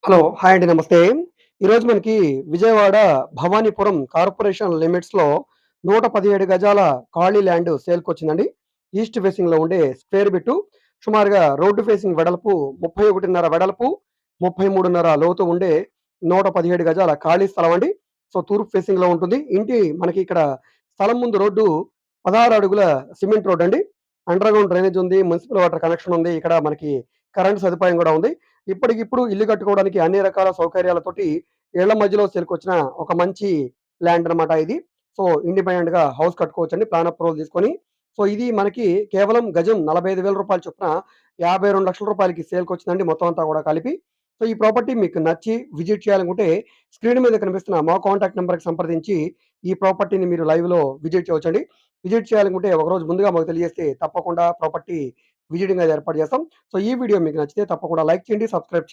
Hello. Hi అండి. నమస్తే. ఈరోజు మనకి విజయవాడ భవానీపురం కార్పొరేషన్ లిమిట్స్‌లో 117 గజాల ఖాళీ ల్యాండ్ సేల్‌కొచ్చిందండి. ఈస్ట్ ఫేసింగ్‌లో ఉండే స్క్వేర్ బిట్టు సుమారుగా రోడ్డు ఫేసింగ్ వెడల్పు 31.5 వెడల్పు, 33.5 లోతు ఉండే 117 గజాల ఖాళీ స్థలం అండి. సో, తూర్పు ఫేసింగ్‌లో ఉంటుంది. మనకి ఇక్కడ స్థలం ముందు రోడ్డు 16 అడుగుల సిమెంట్ రోడ్డండి. అండర్‌గ్రౌండ్ డ్రైనేజ్ ఉంది. మున్సిపల్ వాటర్ కనెక్షన్ ఉంది. ఇక్కడ మనకి కరెంట్ సదుపాయం గూడా ఉంది. ఇప్పటికిప్పుడు ఇల్లు కట్టుకోవడానికి అన్ని రకాల సౌకర్యాలతోటి ఇళ్ల మధ్యలో సేల్‌కొచ్చిన ఒక మంచి ల్యాండ్ అనమాట ఇది. సో, ఇండిపెండెంట్‌గా హౌస్ కట్టుకోవచ్చండి ప్లాన్ అప్రూవల్ తీసుకొని. సో, ఇది మనకి కేవలం గజం రూ. 45,000 చొప్పున రూ. 52,00,000కి సేల్‌కొచ్చిందండి మొత్తం అంతా గూడా కలిపి. సో, ఈ ప్రాపర్టీ మీకు నచ్చి విజిట్ చేయాలనుకుంటే స్క్రీన్ మీద కనిపిస్తున్న మా కాంటాక్ట్ నంబర్‌కి సంప్రదించి ఈ ప్రాపర్టీని మీరు లైవ్‌లో విజిట్ చేయవచ్చండి. విజిట్ చేయాలనుకుంటే ఒకరోజు ముందుగా మాకు తెలియజేస్తే తప్పకుండా ప్రాపర్టీ విజిటింగ్ అది ఏర్పాటు చేస్తాం. సో, ఈ వీడియో మీకు నచ్చితే తప్పకుండా లైక్ చేయండి, సబ్స్క్రైబ్ చేయండి.